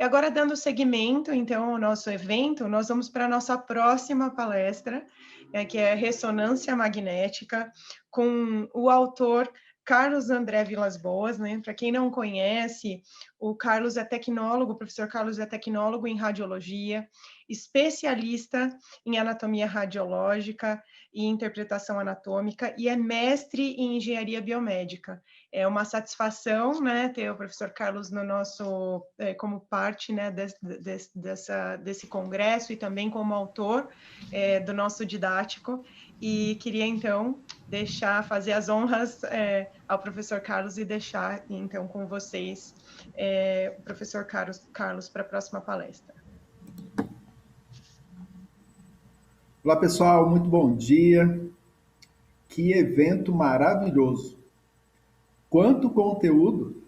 E agora, dando seguimento, então, ao nosso evento, nós vamos para a nossa próxima palestra, que é Ressonância Magnética, com o autor Carlos André Vilas-Boas, né? Para quem não conhece, o Carlos é tecnólogo, o professor Carlos é tecnólogo em radiologia, especialista em anatomia radiológica e interpretação anatômica, e é mestre em engenharia biomédica. É uma satisfação, né, ter o professor Carlos no nosso, como parte, né, desse congresso e também como autor do nosso didático. E queria, então, fazer as honras ao professor Carlos e deixar, então, com vocês o professor Carlos para a próxima palestra. Olá, pessoal, muito bom dia. Que evento maravilhoso. Quanto conteúdo!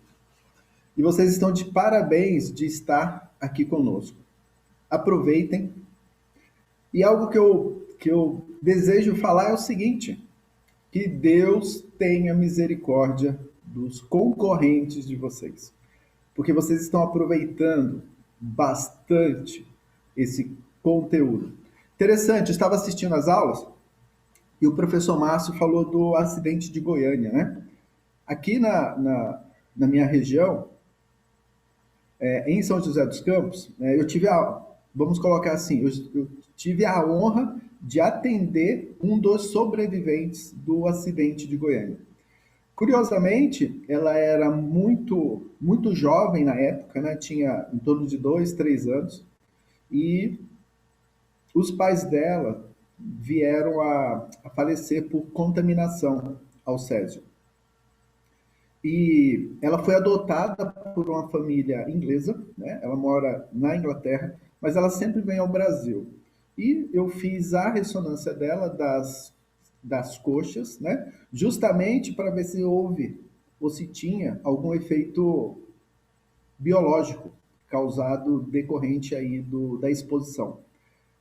E vocês estão de parabéns de estar aqui conosco. Aproveitem. E algo que eu desejo falar é o seguinte: que Deus tenha misericórdia dos concorrentes de vocês, porque vocês estão aproveitando bastante esse conteúdo. Interessante, eu estava assistindo as aulas e o professor Márcio falou do acidente de Goiânia, né? Aqui na minha região, em São José dos Campos, eu tive vamos colocar assim, eu tive a honra de atender um dos sobreviventes do acidente de Goiânia. Curiosamente, ela era muito jovem na época, né? Tinha em torno de 2, 3 anos, e os pais dela vieram a falecer por contaminação ao césio. E ela foi adotada por uma família inglesa, né? Ela mora na Inglaterra, mas ela sempre vem ao Brasil. E eu fiz a ressonância dela das coxas, né? Justamente para ver se houve ou se tinha algum efeito biológico causado decorrente aí da exposição.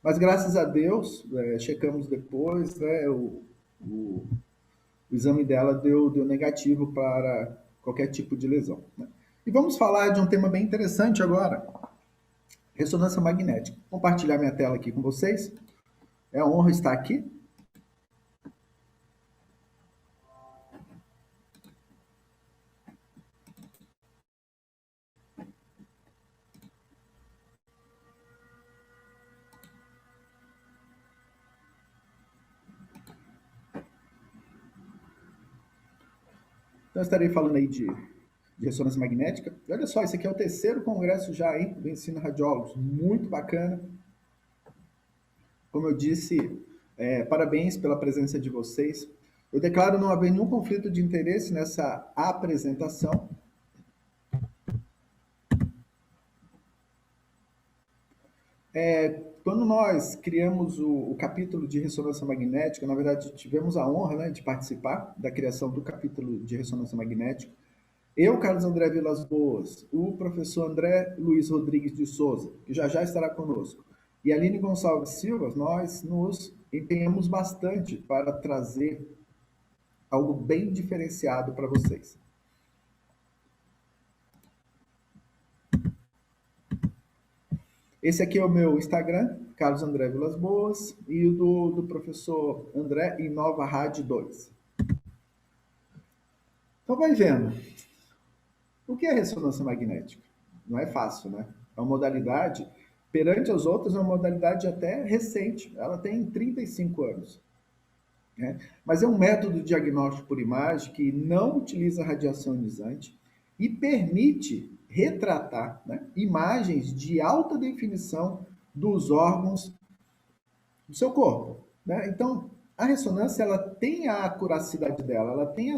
Mas graças a Deus, checamos depois, né? O exame dela deu negativo para qualquer tipo de lesão, né? E vamos falar de um tema bem interessante agora: ressonância magnética. Vou compartilhar minha tela aqui com vocês. É uma honra estar aqui. Então, eu estarei falando aí de ressonância magnética. E olha só, esse aqui é o terceiro congresso já, hein, do Ensino Radiólogos. Muito bacana. Como eu disse, parabéns pela presença de vocês. Eu declaro não haver nenhum conflito de interesse nessa apresentação. Quando nós criamos o capítulo de ressonância magnética, na verdade tivemos a honra, né, de participar da criação do capítulo de ressonância magnética. Eu, Carlos André Vilas-Boas, o professor André Luiz Rodrigues de Souza, que já estará conosco, e a Aline Gonçalves Silva, nós nos empenhamos bastante para trazer algo bem diferenciado para vocês. Esse aqui é o meu Instagram, Carlos André Vilas-Boas, e o do professor André Inova Rádio 2. Então vai vendo. O que é ressonância magnética? Não é fácil, né? É uma modalidade, perante as outras, é uma modalidade até recente. Ela tem 35 anos. Né? Mas é um método de diagnóstico por imagem que não utiliza radiação ionizante e permite retratar, né, imagens de alta definição dos órgãos do seu corpo. Né? Então, a ressonância ela tem a acuracidade dela, ela tem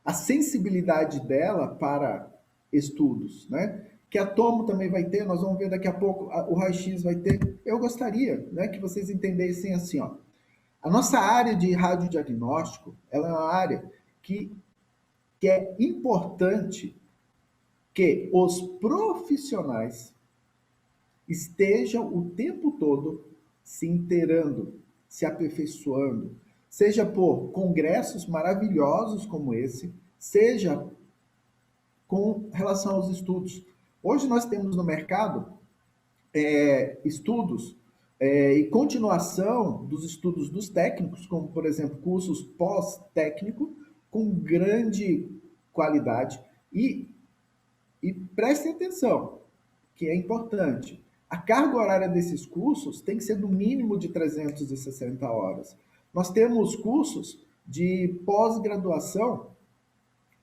a sensibilidade dela para estudos, né? Que a Tomo também vai ter, nós vamos ver daqui a pouco, o raio-x vai ter. Eu gostaria, né, que vocês entendessem assim, ó. A nossa área de radiodiagnóstico, ela é uma área que é importante que os profissionais estejam o tempo todo se inteirando, se aperfeiçoando, seja por congressos maravilhosos como esse, seja com relação aos estudos. Hoje nós temos no mercado estudos e continuação dos estudos dos técnicos, como, por exemplo, cursos pós-técnico, com grande qualidade. E prestem atenção, que é importante. A carga horária desses cursos tem que ser no mínimo de 360 horas. Nós temos cursos de pós-graduação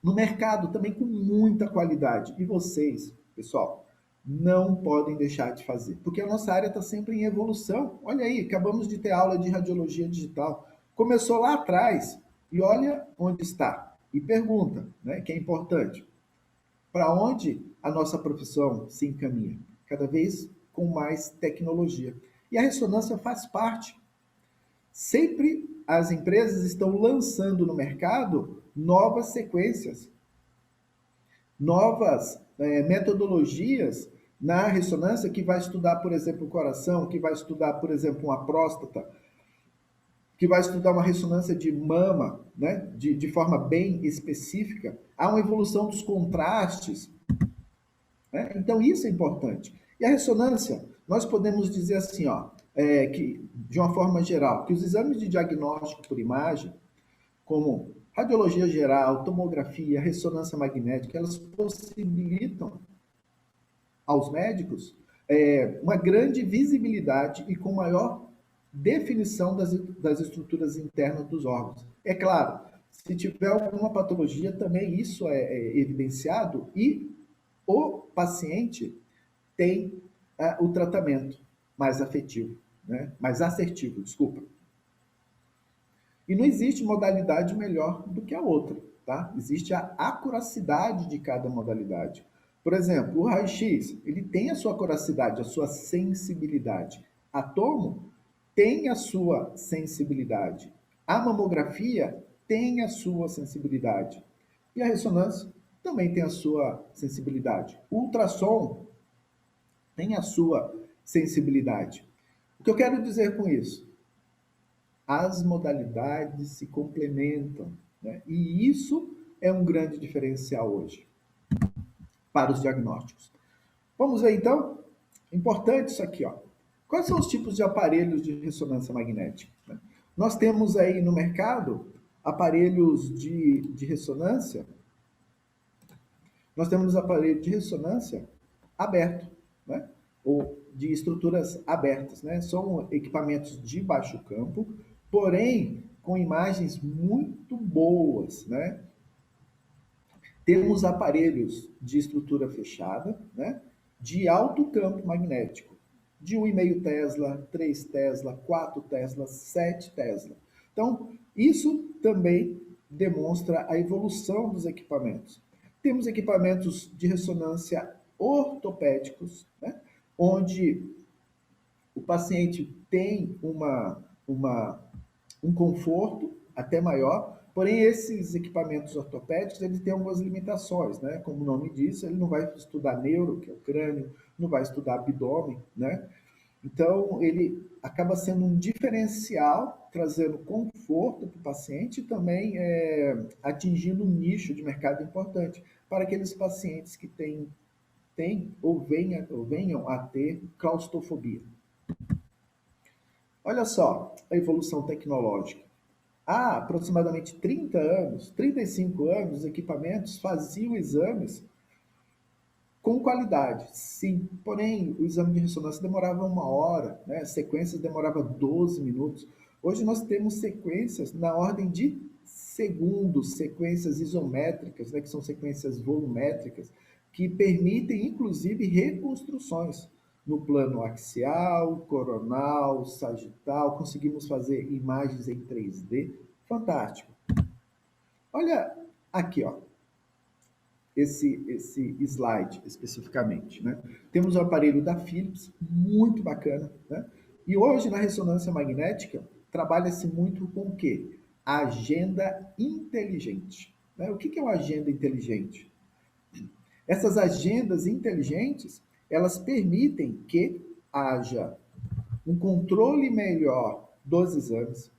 no mercado também com muita qualidade. E vocês, pessoal, não podem deixar de fazer, porque a nossa área está sempre em evolução. Olha aí, acabamos de ter aula de radiologia digital. Começou lá atrás e olha onde está. E pergunta, né, que é importante, para onde a nossa profissão se encaminha? Cada vez com mais tecnologia. E a ressonância faz parte. Sempre as empresas estão lançando no mercado novas sequências, novas metodologias na ressonância que vai estudar, por exemplo, o coração, que vai estudar, por exemplo, uma próstata, que vai estudar uma ressonância de mama, né, de forma bem específica. Há uma evolução dos contrastes, né? Então, isso é importante. E a ressonância, nós podemos dizer assim, ó, que, de uma forma geral, que os exames de diagnóstico por imagem, como radiologia geral, tomografia, ressonância magnética, elas possibilitam aos médicos uma grande visibilidade e com maior definição das estruturas internas dos órgãos. É claro, se tiver alguma patologia, também isso é evidenciado e o paciente tem o tratamento mais afetivo, né? Mais assertivo, desculpa. E não existe modalidade melhor do que a outra, tá? Existe a acuracidade de cada modalidade. Por exemplo, o raio-x, ele tem a sua acuracidade, a sua sensibilidade. A tomo tem a sua sensibilidade. A mamografia tem a sua sensibilidade. E a ressonância também tem a sua sensibilidade. O ultrassom tem a sua sensibilidade. O que eu quero dizer com isso? As modalidades se complementam, né? E isso é um grande diferencial hoje para os diagnósticos. Vamos ver então? Importante isso aqui, ó. Quais são os tipos de aparelhos de ressonância magnética? Né? Nós temos aí no mercado aparelhos de ressonância. Nós temos aparelho de ressonância aberto, né? Ou de estruturas abertas, né? São equipamentos de baixo campo, porém com imagens muito boas, né? Temos aparelhos de estrutura fechada, né? De alto campo magnético, de 1,5 Tesla, 3 Tesla, 4 Tesla, 7 Tesla. Então, isso também demonstra a evolução dos equipamentos. Temos equipamentos de ressonância ortopédicos, né? Onde o paciente tem um conforto até maior, porém esses equipamentos ortopédicos eles têm algumas limitações, né? Como o nome diz, ele não vai estudar neuro, que é o crânio, não vai estudar abdômen, né? Então ele acaba sendo um diferencial, trazendo conforto para o paciente e também atingindo um nicho de mercado importante para aqueles pacientes que têm ou venham a ter claustrofobia. Olha só a evolução tecnológica. Há aproximadamente 30 anos, 35 anos, os equipamentos faziam exames com qualidade, sim. Porém, o exame de ressonância demorava 1 hora, né? Sequências demorava 12 minutos. Hoje nós temos sequências na ordem de segundos, sequências isométricas, né? Que são sequências volumétricas, que permitem, inclusive, reconstruções no plano axial, coronal, sagital. Conseguimos fazer imagens em 3D. Fantástico. Olha aqui, ó, esse slide especificamente, né? Temos o aparelho da Philips, muito bacana, né? E hoje na ressonância magnética trabalha-se muito com o quê? Agenda inteligente, né? O que é uma agenda inteligente? Essas agendas inteligentes, elas permitem que haja um controle melhor dos exames,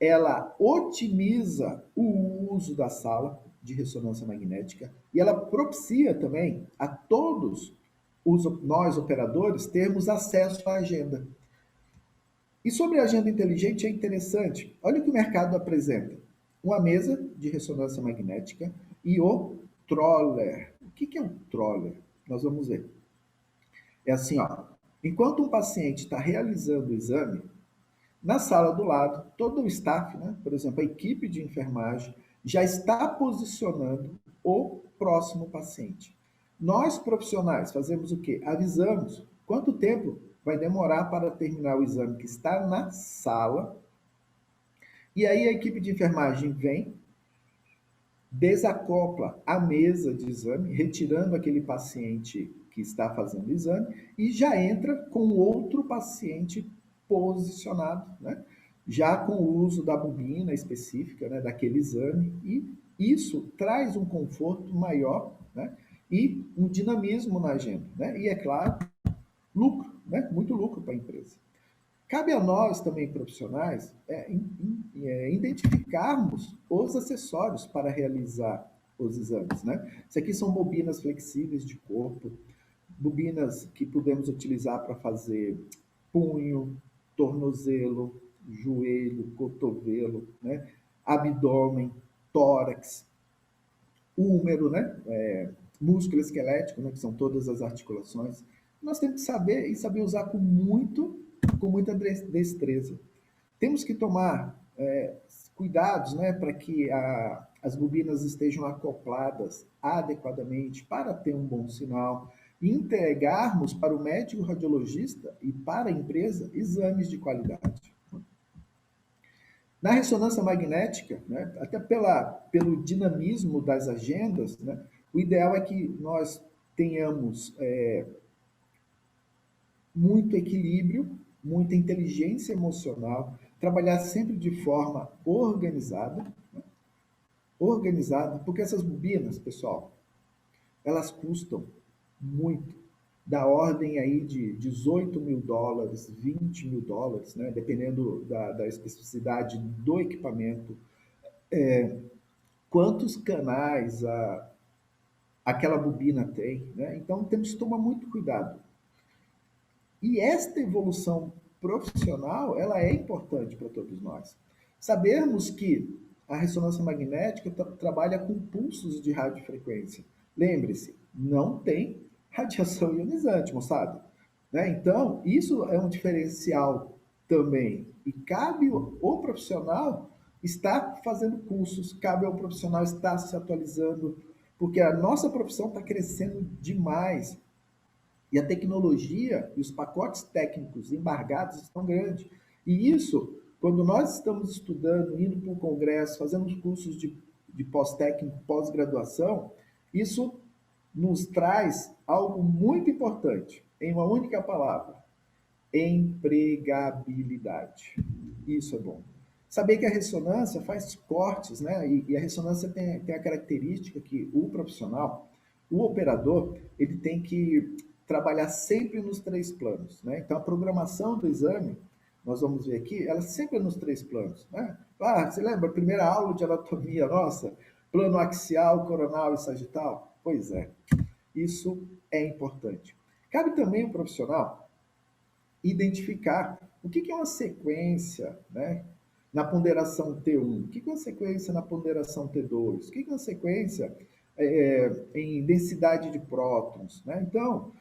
ela otimiza o uso da sala, de ressonância magnética e ela propicia também a todos nós operadores termos acesso à agenda. E sobre a agenda inteligente é interessante. Olha o que o mercado apresenta. Uma mesa de ressonância magnética e o Troller. O que é o Troller? Nós vamos ver. É assim, ó. Enquanto um paciente está realizando o exame, na sala do lado, todo o staff, né, por exemplo, a equipe de enfermagem, já está posicionando o próximo paciente. Nós, profissionais, fazemos o quê? Avisamos quanto tempo vai demorar para terminar o exame que está na sala. E aí a equipe de enfermagem vem, desacopla a mesa de exame, retirando aquele paciente que está fazendo o exame e já entra com outro paciente posicionado, né? Já com o uso da bobina específica, né, daquele exame, e isso traz um conforto maior, né, e um dinamismo na agenda, né? E é claro, lucro, né? Muito lucro para a empresa. Cabe a nós também, profissionais, identificarmos os acessórios para realizar os exames, né? Isso aqui são bobinas flexíveis de corpo, bobinas que podemos utilizar para fazer punho, tornozelo, joelho, cotovelo, né? Abdômen, tórax, húmero, né? Músculo esquelético, né? Que são todas as articulações. Nós temos que saber e saber usar com muita destreza. Temos que tomar cuidados, né, para que as bobinas estejam acopladas adequadamente para ter um bom sinal e entregarmos para o médico radiologista e para a empresa exames de qualidade. Na ressonância magnética, né, até pelo dinamismo das agendas, né, o ideal é que nós tenhamos muito equilíbrio, muita inteligência emocional, trabalhar sempre de forma organizada, né? Organizada, porque essas bobinas, pessoal, elas custam muito, da ordem aí de US$ 18.000, US$ 20.000, né? Dependendo da especificidade do equipamento, quantos canais aquela bobina tem, né? Então temos que tomar muito cuidado. E esta evolução profissional, ela é importante para todos nós. Sabermos que a ressonância magnética trabalha com pulsos de radiofrequência. Lembre-se, não tem radiação ionizante, moçada. Né? Então, isso é um diferencial também. E cabe o profissional estar fazendo cursos, cabe ao profissional estar se atualizando, porque a nossa profissão está crescendo demais. E a tecnologia e os pacotes técnicos embargados estão grandes. E isso, quando nós estamos estudando, indo para um congresso, fazendo os cursos de pós-técnico, pós-graduação, isso nos traz algo muito importante, em uma única palavra: empregabilidade. Isso é bom. Saber que a ressonância faz cortes, né? E a ressonância tem a característica que o profissional, o operador, ele tem que trabalhar sempre nos 3 planos, né? Então, a programação do exame, nós vamos ver aqui, ela sempre é nos 3 planos, né? Ah, você lembra a primeira aula de anatomia nossa? Plano axial, coronal e sagital? Pois é, isso é importante. Cabe também o profissional identificar o que é uma sequência, né? Na ponderação T1, o que é uma sequência na ponderação T2, o que é uma sequência em densidade de prótons, né? Então,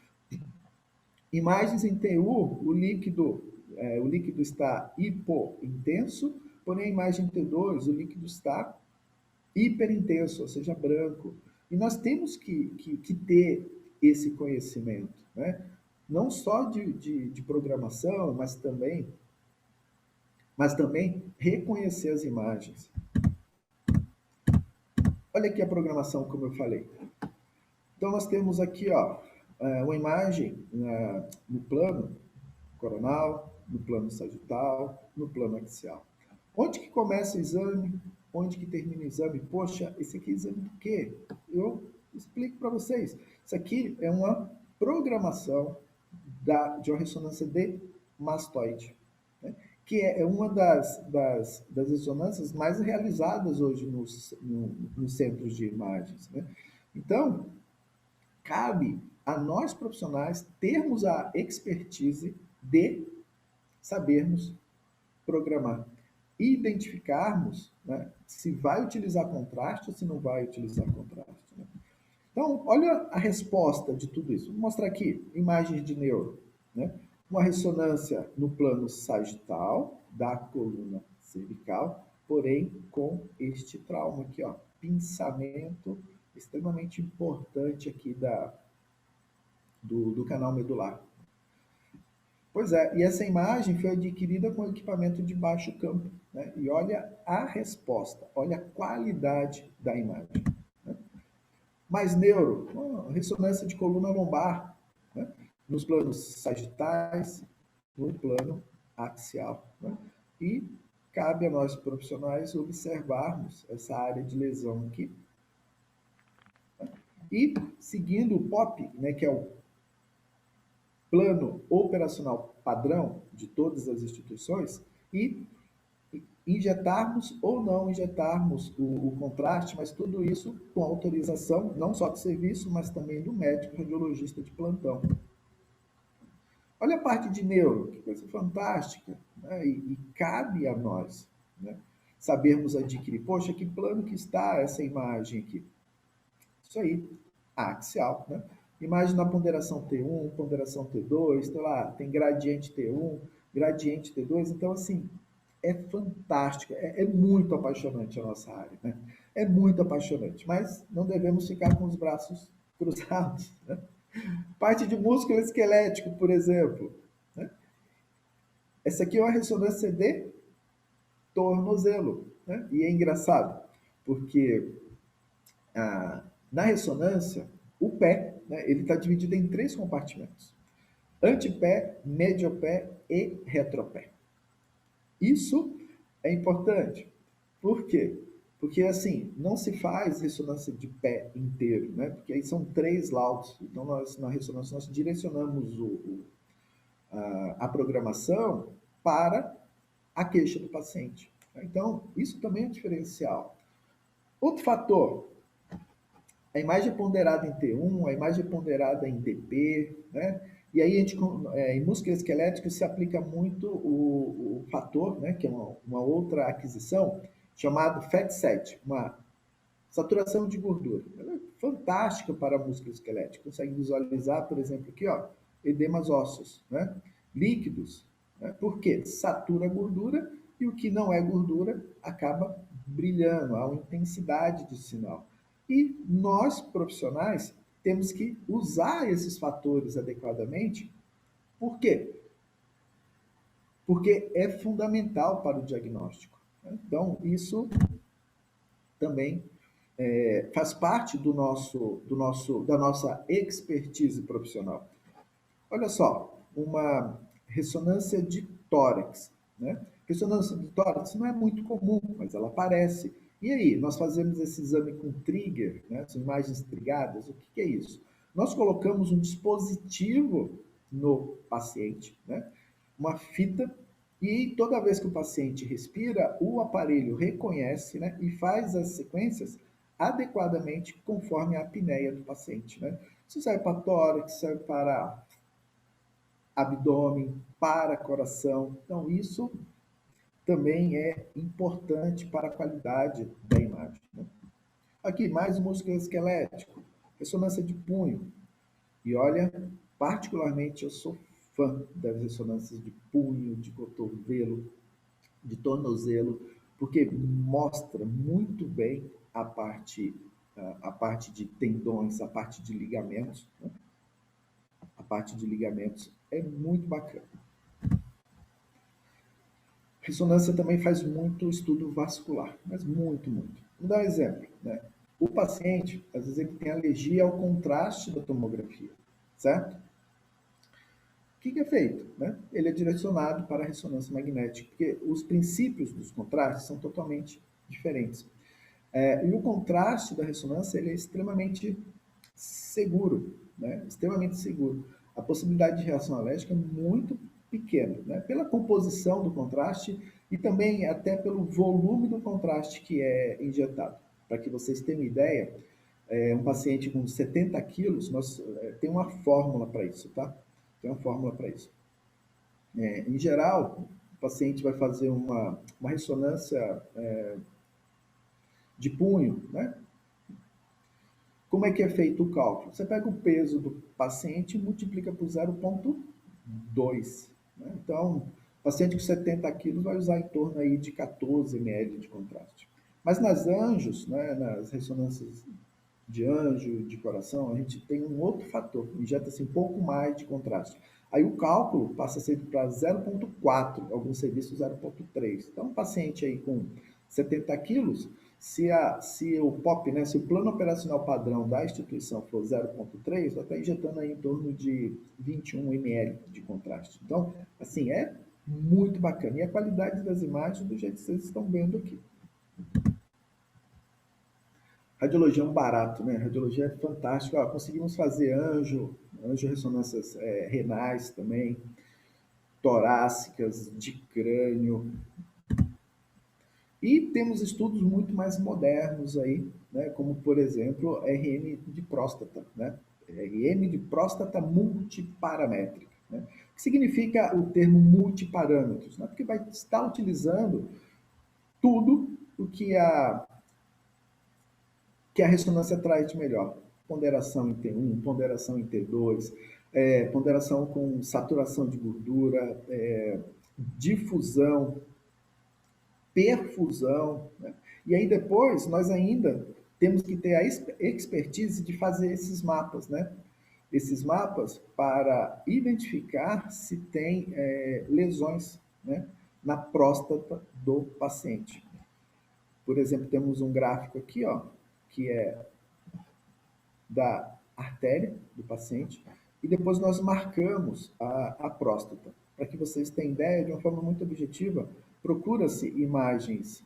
imagens em TU, o líquido está hipointenso, porém a imagem T2, o líquido está hiperintenso, ou seja, branco. E nós temos que ter esse conhecimento, né? Não só de programação, mas também reconhecer as imagens. Olha aqui a programação, como eu falei. Então, nós temos aqui uma imagem no plano coronal, no plano sagital, no plano axial. Onde que começa o exame? Onde que termina o exame? Poxa, esse aqui é exame do quê? Eu explico para vocês. Isso aqui é uma programação de uma ressonância de mastoide. Né? que é uma das ressonâncias mais realizadas hoje nos centros de imagens, né? Então, cabe a nós profissionais termos a expertise de sabermos programar, identificarmos, né, se vai utilizar contraste ou se não vai utilizar contraste, né? Então, olha a resposta de tudo isso. Vou mostrar aqui imagens de neuro, né? Uma ressonância no plano sagital da coluna cervical, porém com este trauma aqui, ó, pinçamento extremamente importante aqui do canal medular. Pois é, e essa imagem foi adquirida com equipamento de baixo campo, né? E olha a resposta, olha a qualidade da imagem, né? Mais neuro, ressonância de coluna lombar, né? Nos planos sagitais, no plano axial, né? E cabe a nós profissionais observarmos essa área de lesão aqui, né? E seguindo o POP, né, que é o plano operacional padrão de todas as instituições, e injetarmos ou não injetarmos o contraste, mas tudo isso com autorização não só do serviço, mas também do médico radiologista de plantão. Olha a parte de neuro, que coisa fantástica, né? E cabe a nós, né, sabermos adquirir. Poxa, que plano que está essa imagem aqui? Isso aí, axial, né? Imagem na ponderação T1, ponderação T2, então lá tem gradiente T1, gradiente T2, então assim, é fantástico, é muito apaixonante a nossa área, né? É muito apaixonante, mas não devemos ficar com os braços cruzados, né? Parte de músculo esquelético, por exemplo, né? Essa aqui é uma ressonância de tornozelo, né? E é engraçado, porque na ressonância, o pé, né, ele está dividido em 3 compartimentos: antepé, mediopé e retropé. Isso é importante. Por quê? Porque, assim, não se faz ressonância de pé inteiro, né? Porque aí são 3 laudos. Então, na ressonância, nós direcionamos a programação para a queixa do paciente. Então, isso também é um diferencial. Outro fator, a imagem ponderada em T1, a imagem ponderada em DP, né? E aí, em músculo esquelético, se aplica muito o fator, né, que é uma outra aquisição, chamado FAT7, uma saturação de gordura. Ela é fantástica para músculo esquelético. Consegue visualizar, por exemplo, aqui, ó, edemas ósseos, né? Líquidos. Né? Por quê? Satura a gordura e o que não é gordura acaba brilhando, há uma intensidade de sinal. E nós, profissionais, temos que usar esses fatores adequadamente. Por quê? Porque é fundamental para o diagnóstico. Né? Então, isso também faz parte da nossa expertise profissional. Olha só, uma ressonância de tórax, né? Ressonância de tórax não é muito comum, mas ela aparece. E aí, nós fazemos esse exame com trigger, né? São imagens trigadas. O que é isso? Nós colocamos um dispositivo no paciente, né? Uma fita, e toda vez que o paciente respira, o aparelho reconhece, né, e faz as sequências adequadamente conforme a apneia do paciente, né? Isso serve para tórax, serve para abdômen, para coração. Então, isso também é importante para a qualidade da imagem, né? Aqui, mais músculo esquelético, ressonância de punho. E olha, particularmente eu sou fã das ressonâncias de punho, de cotovelo, de tornozelo, porque mostra muito bem a parte de tendões, a parte de ligamentos, né? A parte de ligamentos é muito bacana. Ressonância também faz muito estudo vascular, mas muito, muito. Vou dar um exemplo, né? O paciente, às vezes, ele tem alergia ao contraste da tomografia, certo? O que é feito? Né? Ele é direcionado para a ressonância magnética, porque os princípios dos contrastes são totalmente diferentes. E o contraste da ressonância ele é extremamente seguro, né? Extremamente seguro. A possibilidade de reação alérgica é muito pequena, né? Pela composição do contraste e também até pelo volume do contraste que é injetado. Para que vocês tenham uma ideia, um paciente com 70 quilos, tem uma fórmula para isso, tá? Tem uma fórmula para isso. Em geral, o paciente vai fazer uma ressonância de punho, né? Como é que é feito o cálculo? Você pega o peso do paciente e multiplica por 0,2. Né? Então, paciente com 70 quilos vai usar em torno aí de 14 ml de contraste. Mas nas anjos, né, nas ressonâncias de anjo, de coração, a gente tem um outro fator, injeta-se um pouco mais de contraste. Aí o cálculo passa a ser para 0,4, alguns serviços 0,3. Então, um paciente aí com 70 quilos, se o POP, né, se o plano operacional padrão da instituição for 0,3, vai estar injetando aí em torno de 21 ml de contraste. Então, assim, é muito bacana. E a qualidade das imagens do jeito que vocês estão vendo aqui. Radiologia é um barato, né? Radiologia é fantástico. Ó, conseguimos fazer anjo ressonâncias renais também, torácicas, de crânio. E temos estudos muito mais modernos aí, né? Como, por exemplo, RM de próstata, né? RM de próstata multiparamétrica. Né? O que significa o termo multiparâmetros? Né? Porque vai estar utilizando tudo o que a ressonância traz de melhor. Ponderação em T1, ponderação em T2, ponderação com saturação de gordura, difusão, perfusão. Né? E aí depois nós ainda temos que ter a expertise de fazer esses mapas, né? Esses mapas para identificar se tem lesões, né, na próstata do paciente. Por exemplo, temos um gráfico aqui, ó, que é da artéria do paciente, e depois nós marcamos a próstata. Para que vocês tenham ideia, de uma forma muito objetiva, procura-se imagens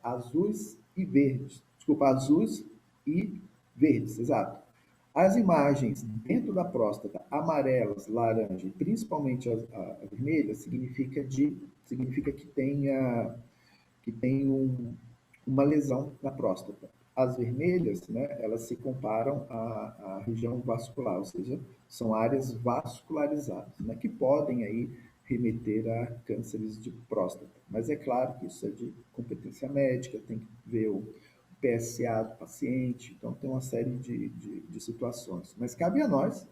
azuis e verdes. Desculpa, azuis e verdes, exato. As imagens dentro da próstata, amarelas, laranja e principalmente a vermelha, significa que tem uma lesão na próstata. As vermelhas, né, elas se comparam à região vascular, ou seja, são áreas vascularizadas, né, que podem aí remeter a cânceres de próstata. Mas é claro que isso é de competência médica, tem que ver o PSA do paciente, então tem uma série de situações. Mas cabe a nós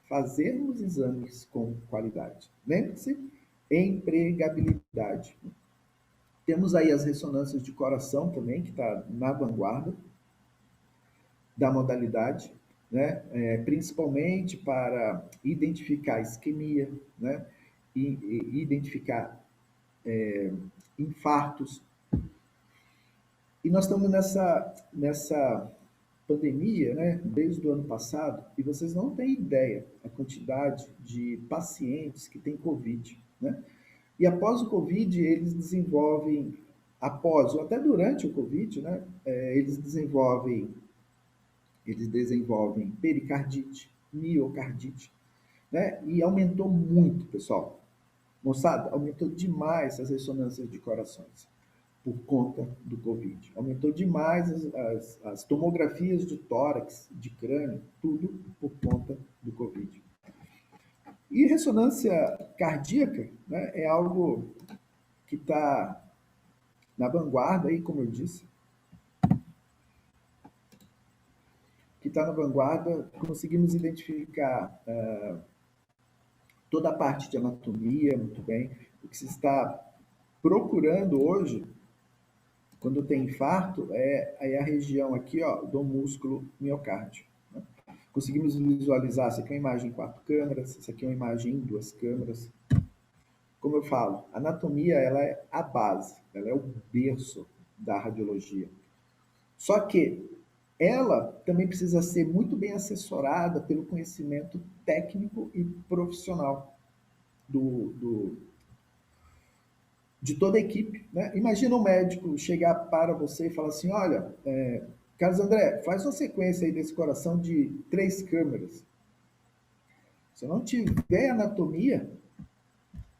fazermos exames com qualidade. Lembre-se, empregabilidade. Temos aí as ressonâncias de coração também, que está na vanguarda da modalidade, né? Principalmente para identificar isquemia, né? E identificar infartos. E nós estamos nessa pandemia, né? Desde o ano passado, e vocês não têm ideia a quantidade de pacientes que têm Covid, né? E após o Covid, eles desenvolvem, após ou até durante o Covid, né? Eles desenvolvem pericardite, miocardite, né? E aumentou muito, pessoal. Moçada, aumentou demais as ressonâncias de corações por conta do Covid. Aumentou demais as tomografias de tórax, de crânio, tudo por conta do Covid. E ressonância cardíaca, né, é algo que está na vanguarda, aí, como eu disse, que está na vanguarda, conseguimos identificar toda a parte de anatomia, muito bem. O que se está procurando hoje, quando tem infarto, é a região aqui, ó, do músculo miocárdio. Né? Conseguimos visualizar, essa aqui é uma imagem em 4 câmeras, essa aqui é uma imagem em 2 câmeras. Como eu falo, a anatomia ela é a base, ela é o berço da radiologia. Só que ela também precisa ser muito bem assessorada pelo conhecimento técnico e profissional de toda a equipe. Né? Imagina um médico chegar para você e falar assim, olha, Carlos André, faz uma sequência aí desse coração de 3 câmeras. Se eu não tiver anatomia,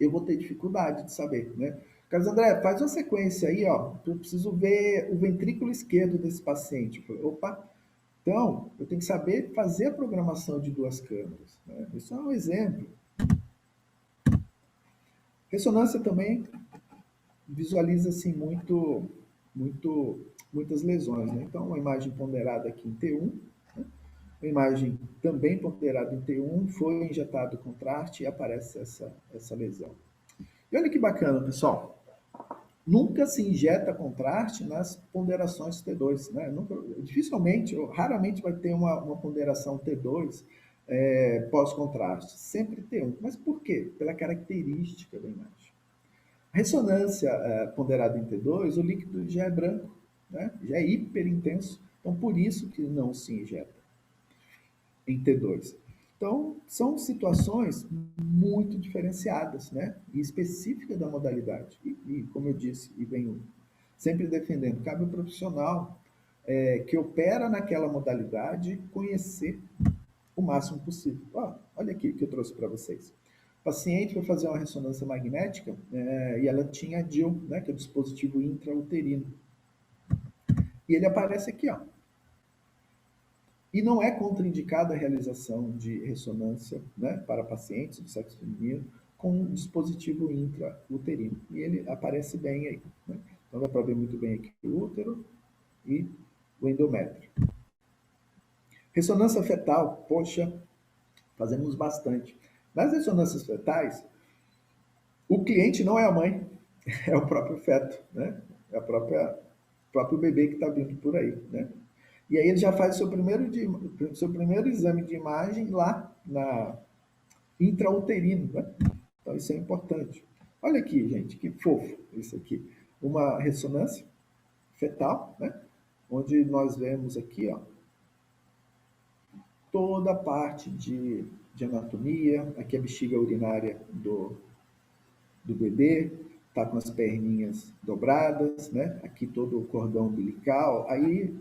eu vou ter dificuldade de saber, né? Carlos André, faz uma sequência aí, ó. Eu preciso ver o ventrículo esquerdo desse paciente. Eu falei, opa, então eu tenho que saber fazer a programação de duas câmeras, né? Isso é um exemplo. Ressonância também visualiza assim muitas lesões, né? Então, uma imagem ponderada aqui em T1, né? Uma imagem também ponderada em T1, foi injetado contraste e aparece essa lesão. E olha que bacana, pessoal. Nunca se injeta contraste nas ponderações T2, né? Dificilmente, ou raramente vai ter uma ponderação T2 pós-contraste, sempre T1. Mas por quê? Pela característica da imagem. A ressonância ponderada em T2, o líquido já é branco, né? Já é hiperintenso, então por isso que não se injeta em T2. Então, são situações muito diferenciadas, né? E específicas da modalidade. E como eu disse, e venho sempre defendendo, cabe ao profissional que opera naquela modalidade conhecer o máximo possível. Olha aqui que eu trouxe para vocês. O paciente foi fazer uma ressonância magnética e ela tinha DIL, né, que é o dispositivo intrauterino. E ele aparece aqui, ó. E não é contraindicada a realização de ressonância, né, para pacientes do sexo feminino com um dispositivo intrauterino. E ele aparece bem aí, né? Então dá para ver muito bem aqui o útero e o endométrio. Ressonância fetal, poxa, fazemos bastante. Nas ressonâncias fetais, o cliente não é a mãe, é o próprio feto, né? É o próprio bebê que está vindo por aí, né? E aí ele já faz seu primeiro exame de imagem lá na intrauterino, né? Então isso é importante. Olha aqui, gente, que fofo isso aqui. Uma ressonância fetal, né? Onde nós vemos aqui, ó, toda a parte de anatomia, aqui a bexiga urinária do bebê, tá com as perninhas dobradas, né? Aqui todo o cordão umbilical. Aí,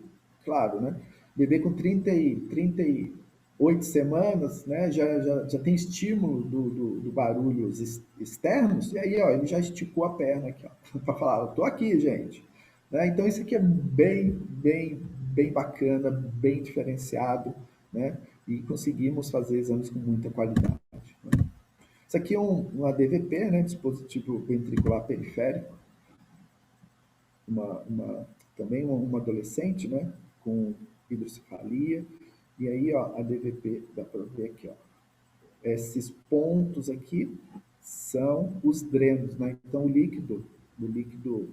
claro, né? Bebê com 38 semanas, né? Já tem estímulo do barulhos externos, e aí, ó, ele já esticou a perna aqui, ó, para falar, eu tô aqui, gente. Né? Então, isso aqui é bem bacana, bem diferenciado, né? E conseguimos fazer exames com muita qualidade. Né? Isso aqui é um ADVP, né, dispositivo ventricular periférico, também uma adolescente, né, com hidrocefalia, e aí, ó, a DVP, dá para ver aqui, ó, esses pontos aqui são os drenos, né, então o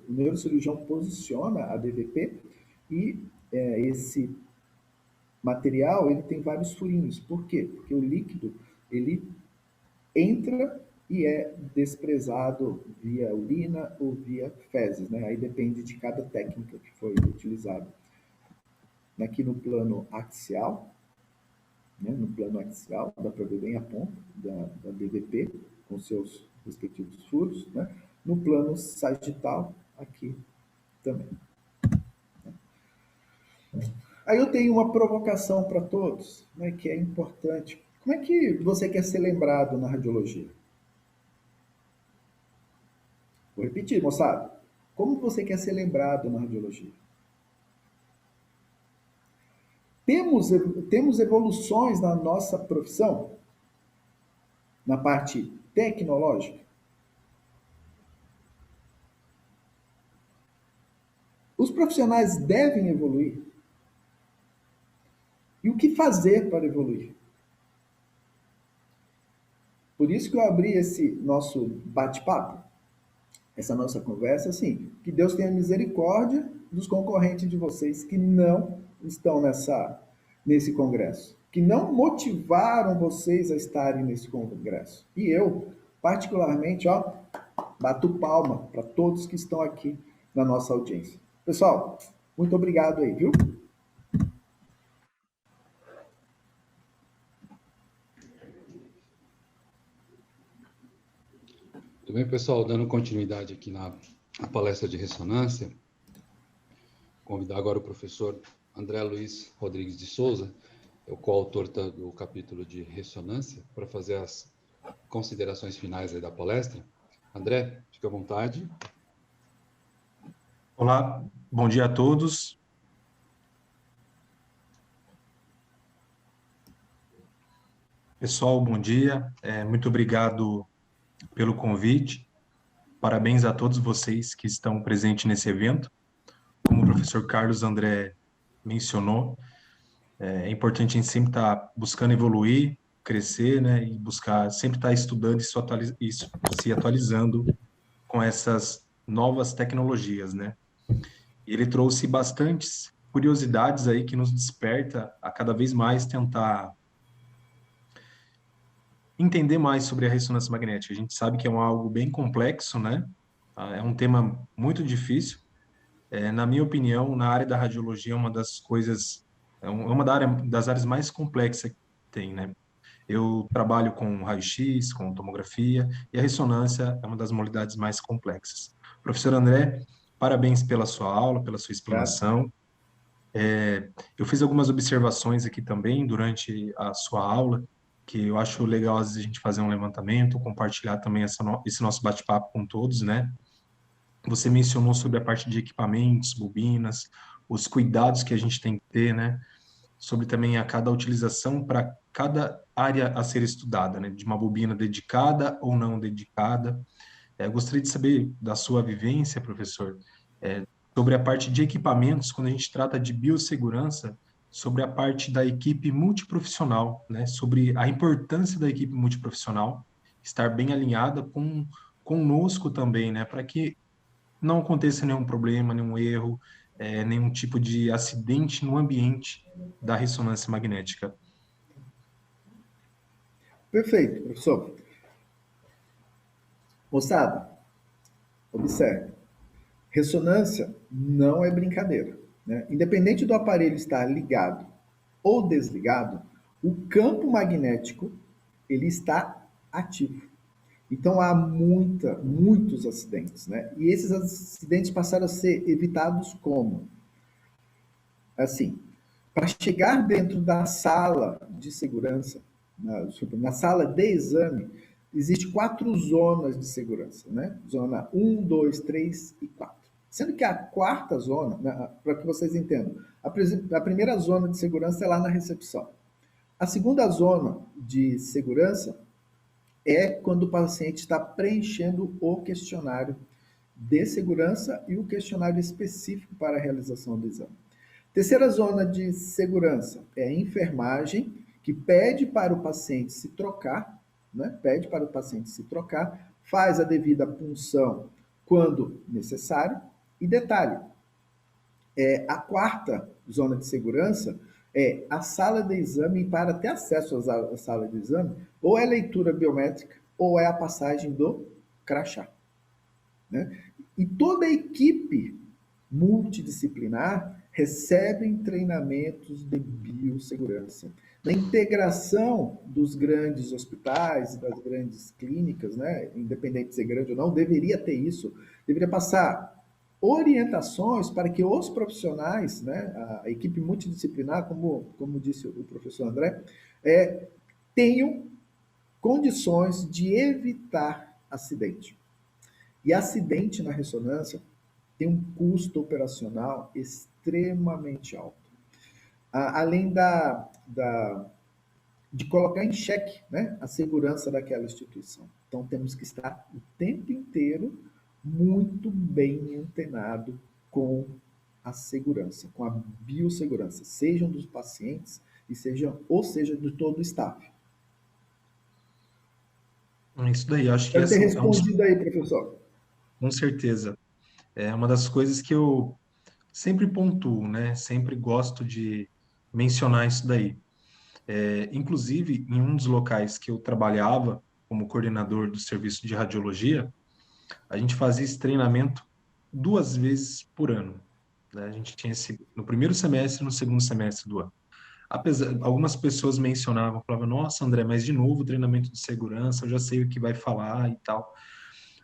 neurocirurgião posiciona a DVP e esse material, ele tem vários furinhos, por quê? Porque o líquido, ele entra e é desprezado via urina ou via fezes, né? Aí depende de cada técnica que foi utilizada. Aqui no plano axial, né? No plano axial, dá para ver bem a ponta da DVP, com seus respectivos furos, né? No plano sagital, aqui também. Aí eu tenho uma provocação para todos, né, que é importante. Como é que você quer ser lembrado na radiologia? Vou repetir, moçada. Como você quer ser lembrado na radiologia? Temos evoluções na nossa profissão? Na parte tecnológica? Os profissionais devem evoluir? E o que fazer para evoluir? Por isso que eu abri esse nosso bate-papo, essa nossa conversa, assim, que Deus tenha misericórdia dos concorrentes de vocês que não estão nesse congresso, que não motivaram vocês a estarem nesse congresso. E eu, particularmente, ó, bato palma para todos que estão aqui na nossa audiência. Pessoal, muito obrigado aí, viu? Tudo bem, pessoal? Dando continuidade aqui na palestra de ressonância, convidar agora o professor André Luiz Rodrigues de Souza, o coautor do capítulo de ressonância, para fazer as considerações finais aí da palestra. André, fique à vontade. Olá, bom dia a todos. Pessoal, bom dia. Muito obrigado pelo convite. Parabéns a todos vocês que estão presentes nesse evento. Como o professor Carlos André mencionou, é importante a gente sempre estar buscando evoluir, crescer, né, e buscar sempre estar estudando e se atualizando com essas novas tecnologias, né? E ele trouxe bastantes curiosidades aí que nos desperta a cada vez mais tentar entender mais sobre a ressonância magnética. A gente sabe que é algo bem complexo, né? É um tema muito difícil. Na minha opinião, na área da radiologia, é uma das coisas, das áreas mais complexas que tem, né? Eu trabalho com raio-x, com tomografia, e a ressonância é uma das modalidades mais complexas. Professor André, parabéns pela sua aula, pela sua Obrigado. explanação. Eu fiz algumas observações aqui também durante a sua aula, que eu acho legal às vezes a gente fazer um levantamento, compartilhar também esse nosso bate-papo com todos, né? Você mencionou sobre a parte de equipamentos, bobinas, os cuidados que a gente tem que ter, né? Sobre também a cada utilização para cada área a ser estudada, né? De uma bobina dedicada ou não dedicada. Gostaria de saber da sua vivência, professor, sobre a parte de equipamentos, quando a gente trata de biossegurança, sobre a parte da equipe multiprofissional, né? Sobre a importância da equipe multiprofissional estar bem alinhada com conosco também, né? Para que não aconteça nenhum problema, nenhum erro, nenhum tipo de acidente no ambiente da ressonância magnética. Perfeito, professor. Moçada, observe. Ressonância não é brincadeira, né? Independente do aparelho estar ligado ou desligado, o campo magnético ele está ativo. Então há muitos acidentes, né? E esses acidentes passaram a ser evitados como? Assim, para chegar dentro da sala de segurança, na sala de exame, existe 4 zonas de segurança, né? Zona 1, 2, 3 e 4. Sendo que a quarta zona, né, para que vocês entendam, a primeira zona de segurança é lá na recepção. A segunda zona de segurança é quando o paciente está preenchendo o questionário de segurança e o questionário específico para a realização do exame. Terceira zona de segurança é a enfermagem, que pede para o paciente se trocar, né? Pede para o paciente se trocar, faz a devida punção quando necessário. E detalhe, a quarta zona de segurança é a sala de exame, e para ter acesso à sala de exame, ou é leitura biométrica, ou é a passagem do crachá, né? E toda a equipe multidisciplinar recebe treinamentos de biossegurança. Na integração dos grandes hospitais e das grandes clínicas, né, independente de ser grande ou não, deveria ter isso, deveria passar orientações para que os profissionais, né, a equipe multidisciplinar, como disse o professor André, tenham condições de evitar acidente. E acidente na ressonância tem um custo operacional extremamente alto. Além de colocar em xeque, né, a segurança daquela instituição. Então, temos que estar o tempo inteiro muito bem antenado com a segurança, com a biossegurança, sejam dos pacientes ou seja de todo o staff. Isso daí, acho que Espero ter essa respondido aí, professor. com certeza. É uma das coisas que eu sempre pontuo, né? Sempre gosto de mencionar isso daí. Inclusive, em um dos locais que eu trabalhava como coordenador do serviço de radiologia, a gente fazia esse treinamento 2 vezes por ano, né? A gente tinha no primeiro semestre e no segundo semestre do ano. Algumas pessoas mencionavam, falavam, nossa, André, mas de novo treinamento de segurança, eu já sei o que vai falar e tal.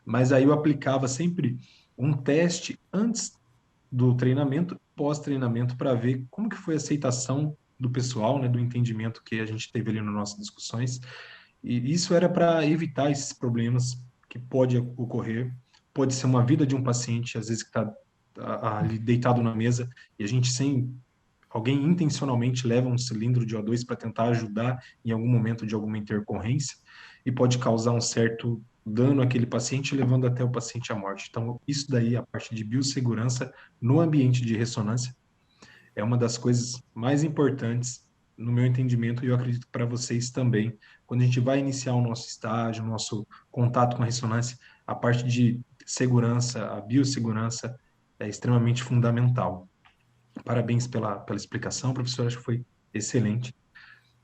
Mas aí eu aplicava sempre um teste antes do treinamento, pós-treinamento, para ver como que foi a aceitação do pessoal, né, do entendimento que a gente teve ali nas nossas discussões. E isso era para evitar esses problemas que pode ocorrer, pode ser uma vida de um paciente, às vezes que está ali deitado na mesa, e a gente alguém intencionalmente leva um cilindro de O2 para tentar ajudar em algum momento de alguma intercorrência, e pode causar um certo dano àquele paciente, levando até o paciente à morte. Então, isso daí, a parte de biossegurança no ambiente de ressonância, é uma das coisas mais importantes, no meu entendimento, e eu acredito para vocês também. Quando a gente vai iniciar o nosso estágio, o nosso contato com a ressonância, a parte de segurança, a biossegurança é extremamente fundamental. Parabéns pela explicação, professor, acho que foi excelente.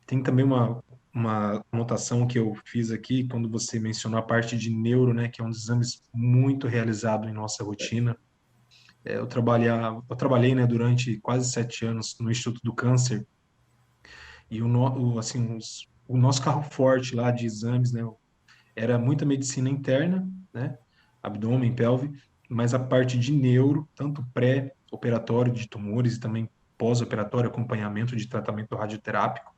Tem também uma anotação que eu fiz aqui, quando você mencionou a parte de neuro, né, que é um dos exames muito realizado em nossa rotina. Eu trabalhei, né, durante quase 7 anos no Instituto do Câncer, e o nosso carro forte lá de exames, né, era muita medicina interna, né, abdômen, pelve, mas a parte de neuro, tanto pré-operatório de tumores e também pós-operatório, acompanhamento de tratamento radioterápico,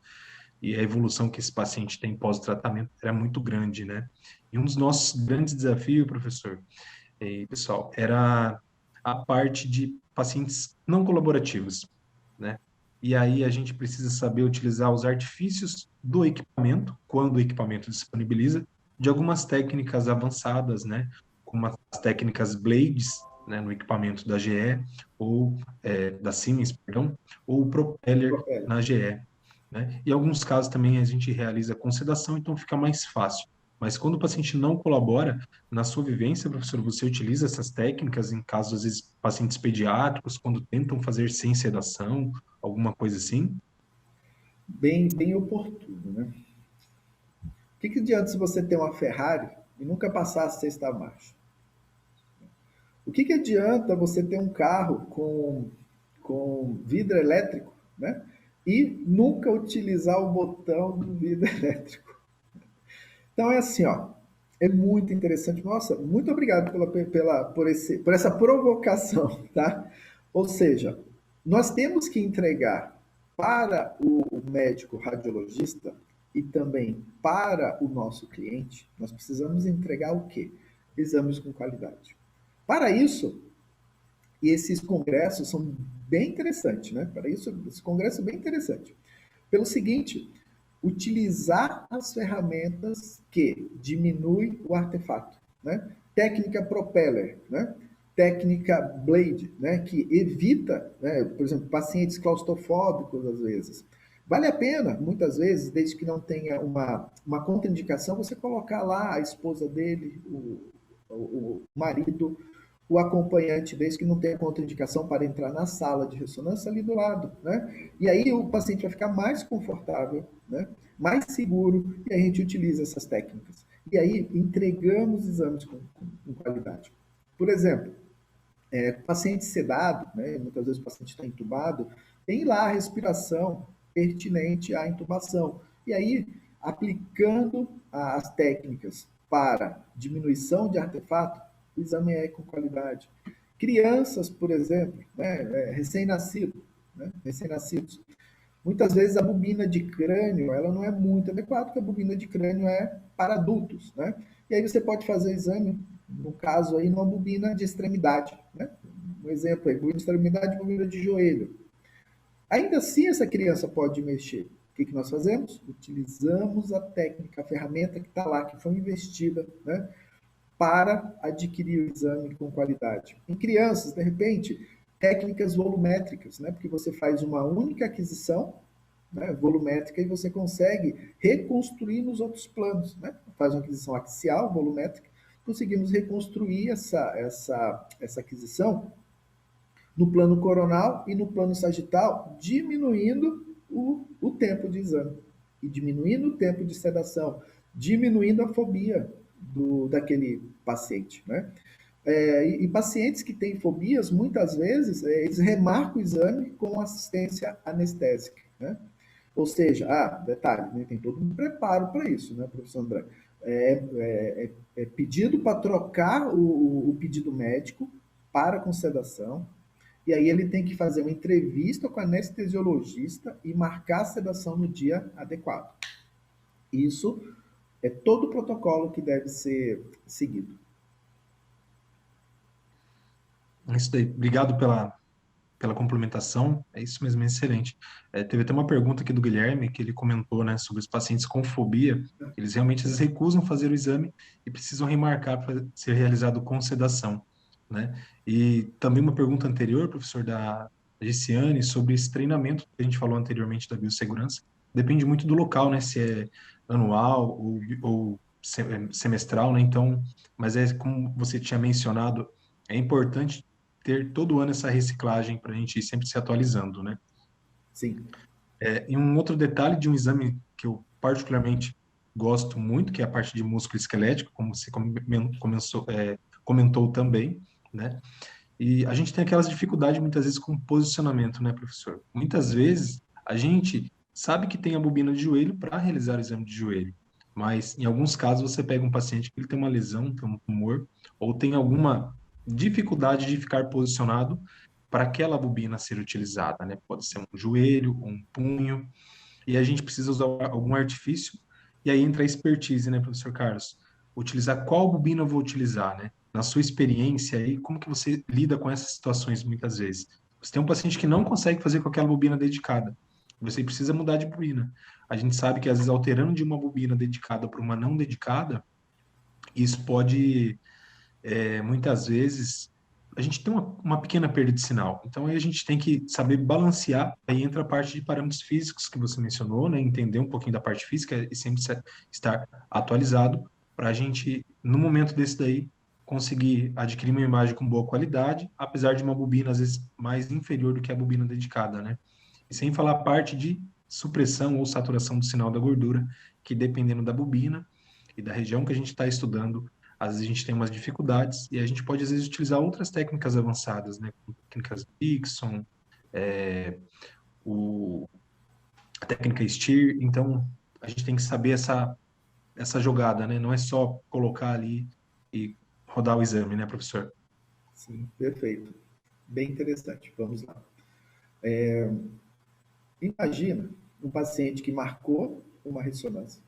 e a evolução que esse paciente tem pós-tratamento era muito grande, né? E um dos nossos grandes desafios, professor, e pessoal, era a parte de pacientes não colaborativos, né? E aí a gente precisa saber utilizar os artifícios do equipamento, quando o equipamento disponibiliza, de algumas técnicas avançadas, né? Como as técnicas blades, né, no equipamento da GE, ou da Siemens, perdão, ou o propeller na GE, né? Em alguns casos também a gente realiza com sedação, então fica mais fácil. Mas quando o paciente não colabora, na sua vivência, professor, você utiliza essas técnicas em casos, às vezes, pacientes pediátricos, quando tentam fazer sem sedação, alguma coisa assim? Bem oportuno, né? O que adianta se você ter uma Ferrari e nunca passar a sexta marcha? O que adianta você ter um carro com vidro elétrico, né? E nunca utilizar o botão do vidro elétrico? Então é assim, ó, é muito interessante. Nossa, muito obrigado por essa provocação, tá? Ou seja, nós temos que entregar para o médico radiologista e também para o nosso cliente, nós precisamos entregar o quê? Exames com qualidade. Para isso, e esses congressos são bem interessantes, né? Para isso, esse congresso é bem interessante. Pelo seguinte, utilizar as ferramentas que diminuem o artefato, né? Técnica propeller, né? Técnica blade, né? Que evita, né? Por exemplo, pacientes claustrofóbicos às vezes. Vale a pena, muitas vezes, desde que não tenha uma contraindicação, você colocar lá a esposa dele, o marido, o acompanhante, desde que não tenha contraindicação para entrar na sala de ressonância ali do lado, né? E aí o paciente vai ficar mais confortável, né? Mais seguro, e a gente utiliza essas técnicas. E aí entregamos exames com qualidade. Por exemplo, paciente sedado, né? Muitas vezes o paciente está entubado, tem lá a respiração pertinente à intubação. E aí, aplicando as técnicas para diminuição de artefato, o exame é com qualidade. Crianças, por exemplo, né, recém-nascidos, né, recém-nascidos. Muitas vezes a bobina de crânio, ela não é muito adequada, porque a bobina de crânio é para adultos, né? E aí você pode fazer o exame, no caso aí, numa bobina de extremidade, né? Um exemplo aí, bobina de extremidade, bobina de joelho. Ainda assim, essa criança pode mexer. O que nós fazemos? Utilizamos a técnica, a ferramenta que está lá, que foi investida, né? Para adquirir o exame com qualidade. Em crianças, de repente, técnicas volumétricas, né? Porque você faz uma única aquisição, né, volumétrica, e você consegue reconstruir nos outros planos, né? Faz uma aquisição axial, volumétrica, conseguimos reconstruir essa aquisição no plano coronal e no plano sagital, diminuindo o tempo de exame e diminuindo o tempo de sedação, diminuindo a fobia daquele paciente, né? E pacientes que têm fobias, muitas vezes, eles remarcam o exame com assistência anestésica, né? Ou seja, detalhe, né, tem todo um preparo para isso, né, professor André? É pedido para trocar o pedido médico para com sedação, e aí ele tem que fazer uma entrevista com o anestesiologista e marcar a sedação no dia adequado. Isso É todo o protocolo que deve ser seguido. Isso daí. Obrigado pela complementação. É isso mesmo, é excelente. Teve até uma pergunta aqui do Guilherme, que ele comentou, né, sobre os pacientes com fobia. Eles realmente eles recusam fazer o exame e precisam remarcar para ser realizado com sedação, né? E também uma pergunta anterior, professor, da Giciane, sobre esse treinamento que a gente falou anteriormente da biossegurança. Depende muito do local, né? Se é anual ou semestral, né? Então, mas como você tinha mencionado, é importante ter todo ano essa reciclagem para a gente ir sempre se atualizando, né? Sim. E um outro detalhe de um exame que eu particularmente gosto muito, que é a parte de músculo esquelético, como você comentou também, né? E a gente tem aquelas dificuldades muitas vezes com posicionamento, né, professor? Muitas vezes a gente sabe que tem a bobina de joelho para realizar o exame de joelho, mas em alguns casos você pega um paciente que ele tem uma lesão, tem um tumor, ou tem alguma dificuldade de ficar posicionado para aquela bobina ser utilizada, né? Pode ser um joelho, um punho, e a gente precisa usar algum artifício, e aí entra a expertise, né, professor Carlos? Utilizar qual bobina eu vou utilizar, né? Na sua experiência aí, como que você lida com essas situações muitas vezes? Você tem um paciente que não consegue fazer com aquela bobina dedicada, você precisa mudar de bobina. A gente sabe que às vezes alterando de uma bobina dedicada para uma não dedicada, isso pode muitas vezes a gente tem uma pequena perda de sinal. Então aí a gente tem que saber balancear. Aí entra a parte de parâmetros físicos que você mencionou, né? Entender um pouquinho da parte física e sempre estar atualizado para a gente, no momento desse daí, conseguir adquirir uma imagem com boa qualidade, apesar de uma bobina às vezes mais inferior do que a bobina dedicada, né? E sem falar a parte de supressão ou saturação do sinal da gordura, que dependendo da bobina e da região que a gente está estudando, às vezes a gente tem umas dificuldades e a gente pode, às vezes, utilizar outras técnicas avançadas, né? Como técnicas Dixon, é, a técnica STIR. Então, a gente tem que saber essa jogada, né? Não é só colocar ali e rodar o exame, né, professor? Sim, perfeito. Bem interessante. Vamos lá. Imagina um paciente que marcou uma ressonância.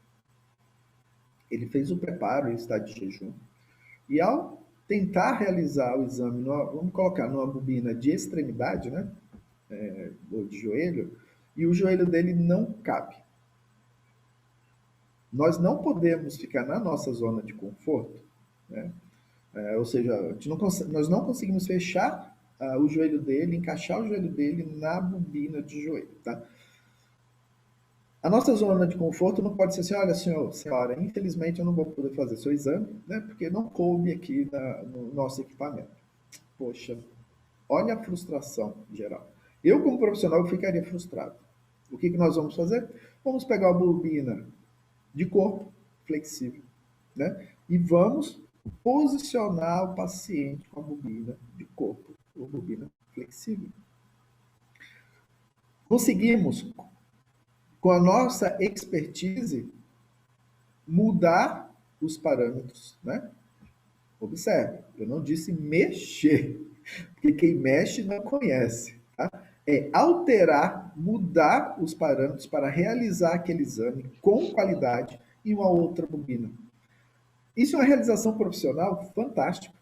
Ele fez o preparo em estado de jejum. E ao tentar realizar o exame, vamos colocar numa bobina de extremidade, né? Ou de joelho, e o joelho dele não cabe. Nós não podemos ficar na nossa zona de conforto, né? Ou seja, nós não conseguimos fechar o joelho dele, encaixar o joelho dele na bobina de joelho, tá? A nossa zona de conforto não pode ser assim, olha, senhora, infelizmente eu não vou poder fazer seu exame, né, porque não coube aqui no nosso equipamento. Poxa, olha a frustração geral. Eu, como profissional, ficaria frustrado. O que nós vamos fazer? Vamos pegar a bobina de corpo flexível, né, e vamos posicionar o paciente com a bobina de corpo, ou bobina flexível. Conseguimos, com a nossa expertise, mudar os parâmetros, né? Observe, eu não disse mexer, porque quem mexe não conhece, tá? É alterar, mudar os parâmetros para realizar aquele exame com qualidade em uma outra bobina. Isso é uma realização profissional fantástica.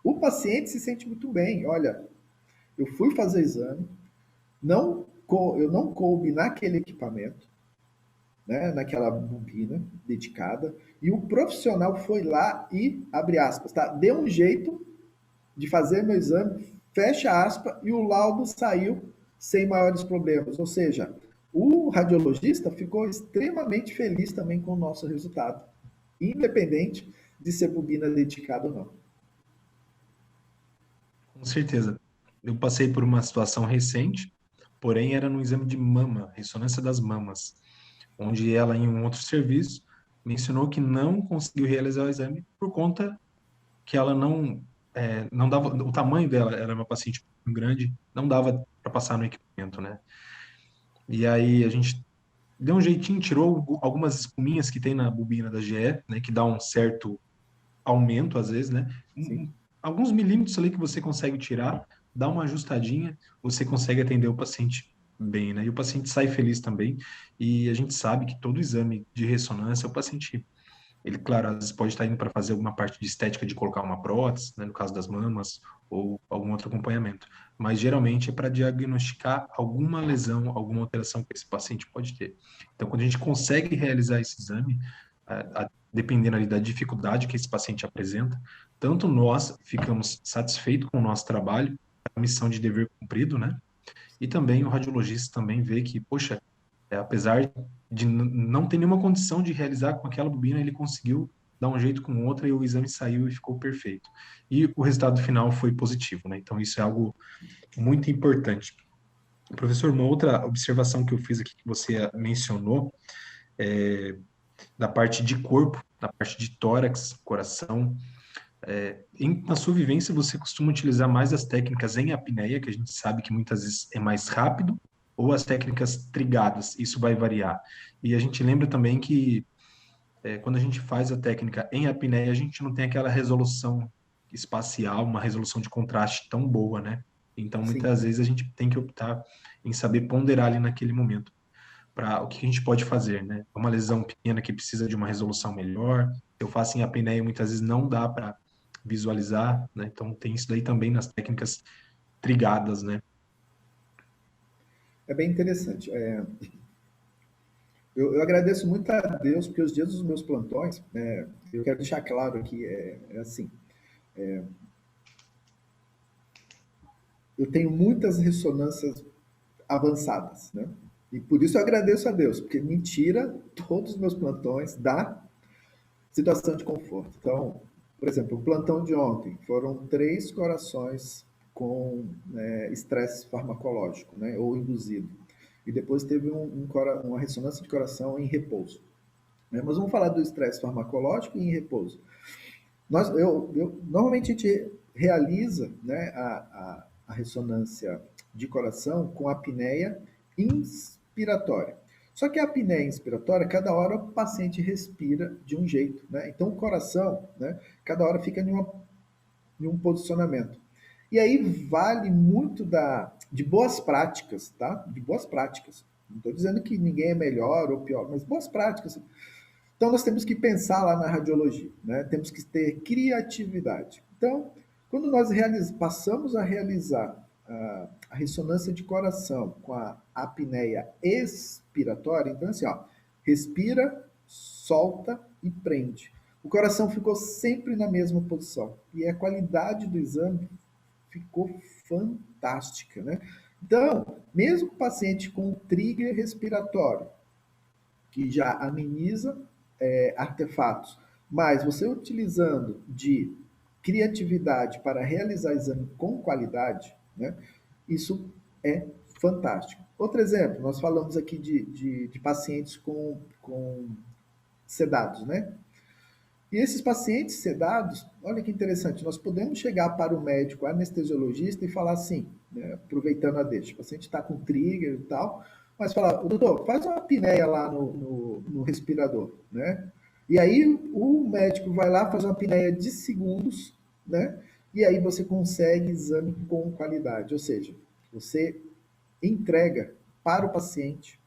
O paciente se sente muito bem. Olha, eu fui fazer exame, eu não coube naquele equipamento, né, naquela bobina dedicada, e o profissional foi lá e, abre aspas, tá, deu um jeito de fazer meu exame, fecha aspas, e o laudo saiu sem maiores problemas. Ou seja, o radiologista ficou extremamente feliz também com o nosso resultado, independente de ser bobina dedicada ou não. Com certeza. Eu passei por uma situação recente, porém era no exame de mama, ressonância das mamas, onde ela, em um outro serviço, mencionou que não conseguiu realizar o exame por conta que ela não dava, o tamanho dela era uma paciente muito grande, não dava para passar no equipamento, né? E aí a gente deu um jeitinho, tirou algumas espuminhas que tem na bobina da GE, né, que dá um certo aumento às vezes, né? Sim. Alguns milímetros ali que você consegue tirar, dá uma ajustadinha, você consegue atender o paciente bem, né? E o paciente sai feliz também. E a gente sabe que todo exame de ressonância, o paciente, ele, claro, às vezes pode estar indo para fazer alguma parte de estética de colocar uma prótese, né, no caso das mamas, ou algum outro acompanhamento. Mas geralmente é para diagnosticar alguma lesão, alguma alteração que esse paciente pode ter. Então, quando a gente consegue realizar esse exame, dependendo ali da dificuldade que esse paciente apresenta, tanto nós ficamos satisfeitos com o nosso trabalho, a missão de dever cumprido, né? E também o radiologista também vê que, poxa, apesar de não ter nenhuma condição de realizar com aquela bobina, ele conseguiu dar um jeito com outra e o exame saiu e ficou perfeito. E o resultado final foi positivo, né? Então isso é algo muito importante. Professor, uma outra observação que eu fiz aqui que você mencionou é da parte de corpo, da parte de tórax, coração. Na sua vivência, você costuma utilizar mais as técnicas em apneia, que a gente sabe que muitas vezes é mais rápido, ou as técnicas trigadas? Isso vai variar. E a gente lembra também que quando a gente faz a técnica em apneia, a gente não tem aquela resolução espacial, uma resolução de contraste tão boa, né? Então, Sim. muitas vezes a gente tem que optar em saber ponderar ali naquele momento para o que a gente pode fazer, né? Uma lesão pequena que precisa de uma resolução melhor. Se eu faço em apneia, muitas vezes não dá para visualizar, né? Então tem isso daí também nas técnicas trigadas, né? É bem interessante. Eu agradeço muito a Deus, porque os dias dos meus plantões, eu quero deixar claro aqui, assim, eu tenho muitas ressonâncias avançadas, né? E por isso eu agradeço a Deus, porque me tira todos os meus plantões da situação de conforto. Então, por exemplo, o plantão de ontem foram 3 corações com estresse farmacológico, né, ou induzido. E depois teve uma ressonância de coração em repouso. Né? Mas vamos falar do estresse farmacológico e em repouso. Normalmente a gente realiza, né, a ressonância de coração com apneia inspiratória. Só que a apneia inspiratória, cada hora o paciente respira de um jeito, né? Então o coração, né, cada hora fica em um posicionamento. E aí vale muito de boas práticas, tá? De boas práticas. Não estou dizendo que ninguém é melhor ou pior, mas boas práticas. Então, nós temos que pensar lá na radiologia, né? Temos que ter criatividade. Então, quando nós passamos a realizar a ressonância de coração com a apneia expiratória, então assim, ó, respira, solta e prende. O coração ficou sempre na mesma posição e a qualidade do exame ficou fantástica, né? Então, mesmo o paciente com trigger respiratório, que já ameniza artefatos. Mas você utilizando de criatividade para realizar exame com qualidade, né, isso é fantástico. Outro exemplo, nós falamos aqui de pacientes com sedados, né? E esses pacientes sedados, olha que interessante, nós podemos chegar para o médico anestesiologista e falar assim, né, aproveitando a deixa, o paciente está com trigger e tal, mas falar, doutor, faz uma apneia lá no respirador, né? E aí o médico vai lá, faz uma apneia de segundos, né? E aí você consegue exame com qualidade, ou seja, você entrega para o paciente,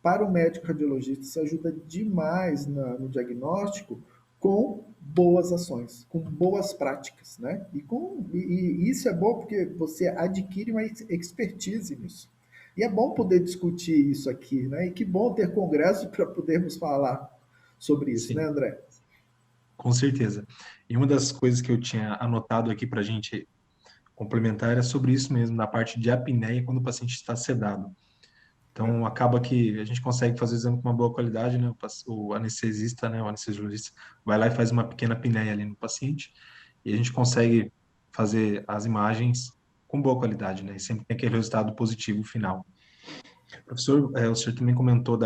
para o médico radiologista, isso ajuda demais no diagnóstico com boas ações, com boas práticas, né? E isso é bom porque você adquire uma expertise nisso. E é bom poder discutir isso aqui, né? E que bom ter congresso para podermos falar sobre isso, né, Sim, André? com certeza. E uma das coisas que eu tinha anotado aqui para a gente complementar era sobre isso mesmo, na parte de apneia quando o paciente está sedado. É. Então, acaba que a gente consegue fazer o exame com uma boa qualidade, né? O anestesista, né? O anestesiologista vai lá e faz uma pequena apneia ali no paciente e a gente consegue fazer as imagens com boa qualidade, né? E sempre tem aquele resultado positivo final. Professor, o senhor também comentou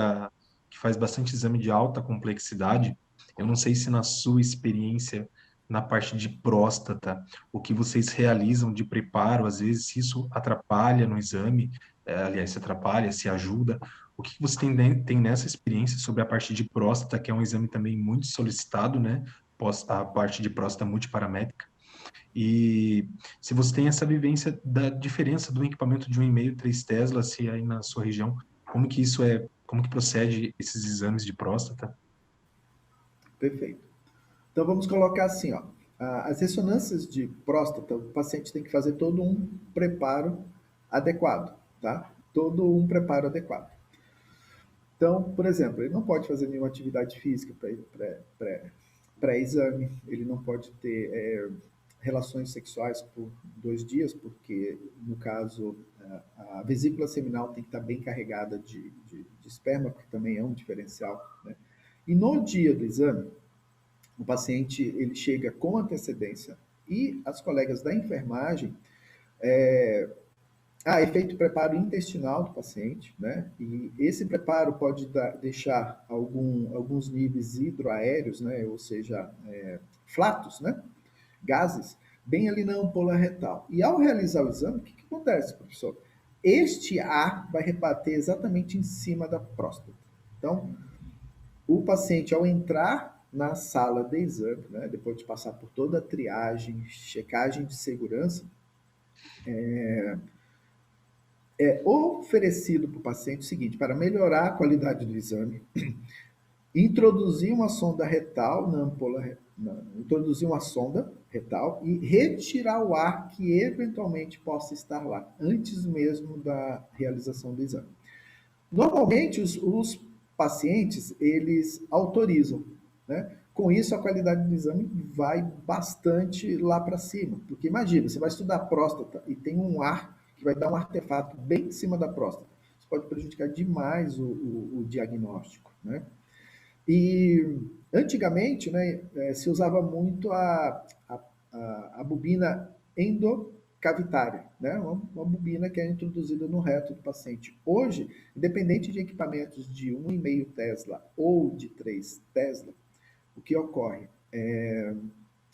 que faz bastante exame de alta complexidade. Eu não sei se na sua experiência na parte de próstata, o que vocês realizam de preparo, às vezes, se isso atrapalha no exame, aliás, se atrapalha, se ajuda. O que você tem nessa experiência sobre a parte de próstata, que é um exame também muito solicitado, né? A parte de próstata multiparamétrica. E se você tem essa vivência da diferença do equipamento de 1,5, 3 Tesla, se aí na sua região, como que isso é, como que procede esses exames de próstata? Perfeito. Então vamos colocar assim, ó. As ressonâncias de próstata, o paciente tem que fazer todo um preparo adequado, tá? Todo um preparo adequado. Então, por exemplo, ele não pode fazer nenhuma atividade física pré-exame, ele não pode ter relações sexuais por 2 dias, porque, no caso, a vesícula seminal tem que estar bem carregada de esperma, porque também é um diferencial, né? E no dia do exame, o paciente ele chega com antecedência e as colegas da enfermagem é feito o preparo intestinal do paciente, né? E esse preparo pode deixar alguns níveis hidroaéreos, né? Ou seja, flatos, né? Gases, bem ali na ampola retal. E ao realizar o exame, o que acontece, professor? Este ar vai rebater exatamente em cima da próstata. Então, o paciente, ao entrar na sala de exame, né, depois de passar por toda a triagem, checagem de segurança, é oferecido para o paciente o seguinte: para melhorar a qualidade do exame, introduzir uma sonda retal na ampola, introduzir uma sonda retal e retirar o ar que eventualmente possa estar lá, antes mesmo da realização do exame. Normalmente, os pacientes, eles autorizam, né? Com isso, a qualidade do exame vai bastante lá para cima. Porque imagina, você vai estudar a próstata e tem um ar que vai dar um artefato bem em cima da próstata. Isso pode prejudicar demais o diagnóstico, né? E antigamente, né, se usava muito a bobina endocavitária, né? Uma bobina que é introduzida no reto do paciente. Hoje, independente de equipamentos de 1,5 Tesla ou de 3 Tesla, o que ocorre?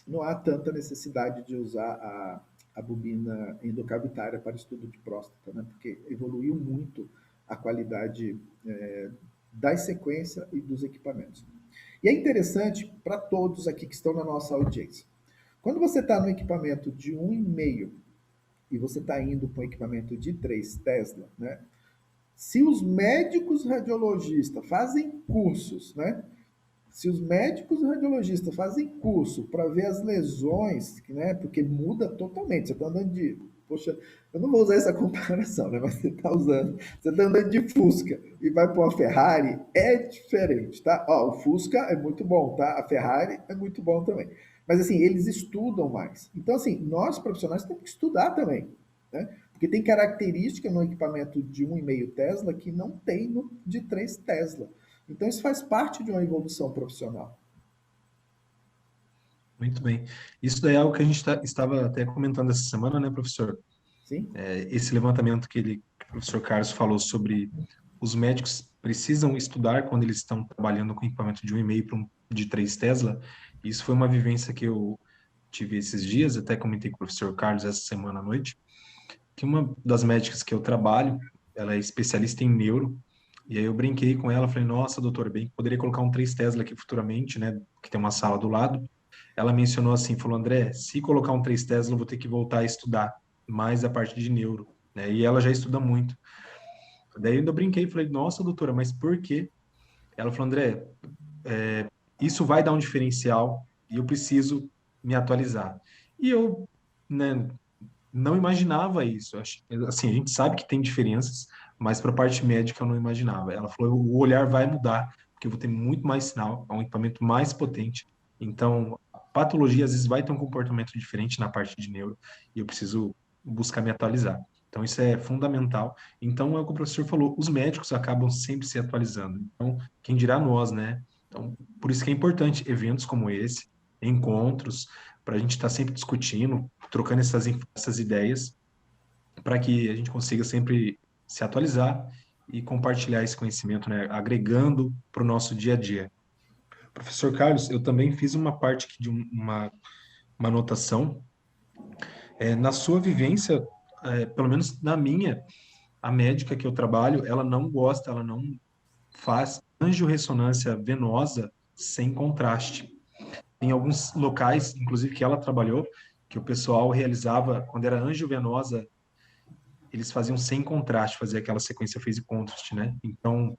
Não há tanta necessidade de usar a bobina endocavitária para estudo de próstata, né? Porque evoluiu muito a qualidade da sequência e dos equipamentos. E é interessante para todos aqui que estão na nossa audiência. Quando você está no equipamento de 1,5 e você está indo para um equipamento de 3 Tesla, né? Se os médicos radiologistas fazem cursos, né? Se os médicos radiologistas fazem curso para ver as lesões, né? Porque muda totalmente. Você está andando de... Poxa, eu não vou usar essa comparação, né? Mas você está usando... Você está andando de Fusca e vai para uma Ferrari, é diferente, tá? Ó, o Fusca é muito bom, tá? A Ferrari é muito bom também. Mas, assim, eles estudam mais. Então, assim, nós profissionais temos que estudar também, né? Porque tem característica no equipamento de 1,5 Tesla que não tem no de 3 Tesla. Então, isso faz parte de uma evolução profissional. Muito bem. Isso daí é algo que a gente estava até comentando essa semana, né, professor? Sim? Esse levantamento que o professor Carlos falou sobre os médicos precisam estudar quando eles estão trabalhando com equipamento de 1,5 para de 3 Tesla. Isso foi uma vivência que eu tive esses dias, até comentei com o professor Carlos essa semana à noite, que uma das médicas que eu trabalho, ela é especialista em neuro, e aí eu brinquei com ela, falei, nossa, doutor, bem, poderia colocar um 3 Tesla aqui futuramente, né, que tem uma sala do lado. Ela mencionou assim, falou, André, se colocar um 3 Tesla, eu vou ter que voltar a estudar mais a parte de neuro, né, e ela já estuda muito. Daí eu ainda brinquei e falei, nossa, doutora, mas por quê? Ela falou, André, isso vai dar um diferencial e eu preciso me atualizar. E eu, né, não imaginava isso. Assim, a gente sabe que tem diferenças, mas para a parte médica eu não imaginava. Ela falou, o olhar vai mudar, porque eu vou ter muito mais sinal, é um equipamento mais potente. Então, a patologia às vezes vai ter um comportamento diferente na parte de neuro e eu preciso buscar me atualizar. Então, isso é fundamental. Então, é o que o professor falou, os médicos acabam sempre se atualizando. Então, quem dirá nós, né? Então, por isso que é importante eventos como esse, encontros, para a gente estar sempre discutindo, trocando essas ideias, para que a gente consiga sempre se atualizar e compartilhar esse conhecimento, né? Agregando para o nosso dia a dia. Professor Carlos, eu também fiz uma parte aqui de uma anotação. Na sua vivência, pelo menos na minha, a médica que eu trabalho, ela não gosta, ela não faz angiorressonância venosa sem contraste. Em alguns locais, inclusive que ela trabalhou, que o pessoal realizava, quando era angiovenosa, eles faziam sem contraste, fazia aquela sequência phase contrast, né? Então,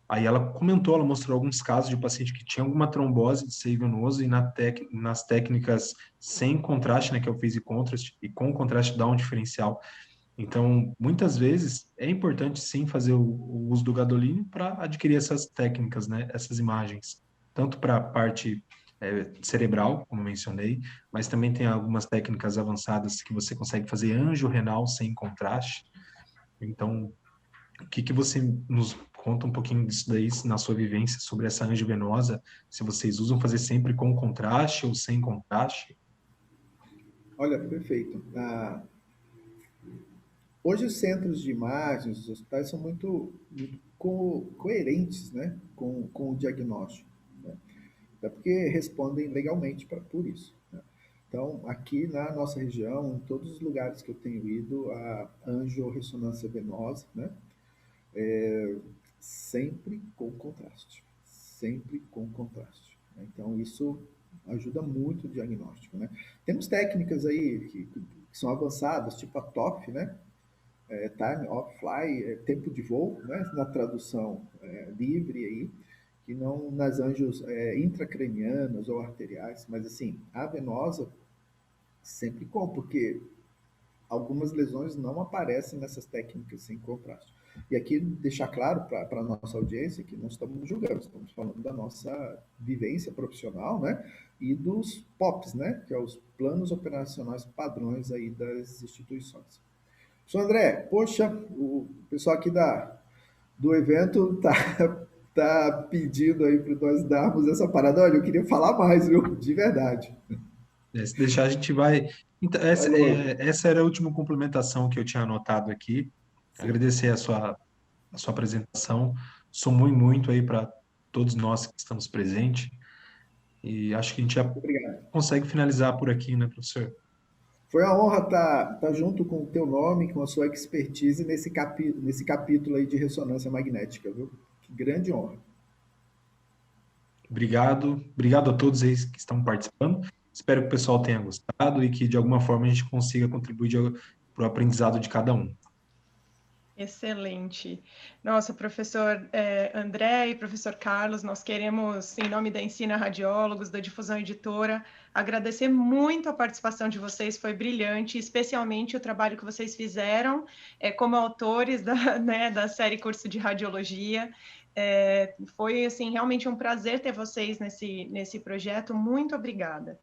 aí ela comentou, ela mostrou alguns casos de paciente que tinha alguma trombose de seio venoso e nas técnicas sem contraste, né, que é o phase contrast, e com contraste dá um diferencial. Então, muitas vezes é importante sim fazer o uso do gadolínio para adquirir essas técnicas, né, essas imagens, tanto para a parte cerebral, como mencionei, mas também tem algumas técnicas avançadas que você consegue fazer angio-renal sem contraste. Então, o que que você nos conta um pouquinho disso daí, na sua vivência, sobre essa angiovenosa, se vocês usam fazer sempre com contraste ou sem contraste? Olha, perfeito. Hoje os centros de imagens, os hospitais são muito coerentes, né, com o diagnóstico, né? Até porque respondem legalmente por isso, né? Então, aqui na nossa região, em todos os lugares que eu tenho ido, a angiorressonância venosa, né, sempre com contraste, sempre com contraste, né? Então, isso ajuda muito o diagnóstico, né? Temos técnicas aí que são avançadas, tipo a TOF, né? Time of Fly, tempo de voo, né? Na tradução livre aí, que não nas angios intracranianas ou arteriais, mas assim, a venosa sempre com, porque algumas lesões não aparecem nessas técnicas sem contraste. E aqui deixar claro para a nossa audiência que não estamos julgando, estamos falando da nossa vivência profissional, né? E dos POPs, né? Que é os planos operacionais padrões aí das instituições. Sr. André, poxa, o pessoal aqui do evento tá pedindo aí para nós darmos essa parada. Olha, eu queria falar mais, viu? De verdade. Se deixar, a gente vai. Então, Vai longe. essa era a última complementação que eu tinha anotado aqui. Sim. Agradecer a sua apresentação. Somou muito aí para todos nós que estamos presentes. E acho que a gente já Obrigado. consegue finalizar por aqui, né, professor? Foi uma honra estar junto com o teu nome, com a sua expertise nesse capítulo aí de ressonância magnética, viu? Que grande honra. Obrigado. Obrigado a todos aí que estão participando. Espero que o pessoal tenha gostado e que, de alguma forma, a gente consiga contribuir para o aprendizado de cada um. Excelente. Nossa, professor André e professor Carlos, nós queremos, em nome da Ensina Radiólogos, da Difusão Editora, agradecer muito a participação de vocês, foi brilhante, especialmente o trabalho que vocês fizeram como autores da série Curso de Radiologia. Foi, assim, realmente um prazer ter vocês nesse projeto. Muito obrigada.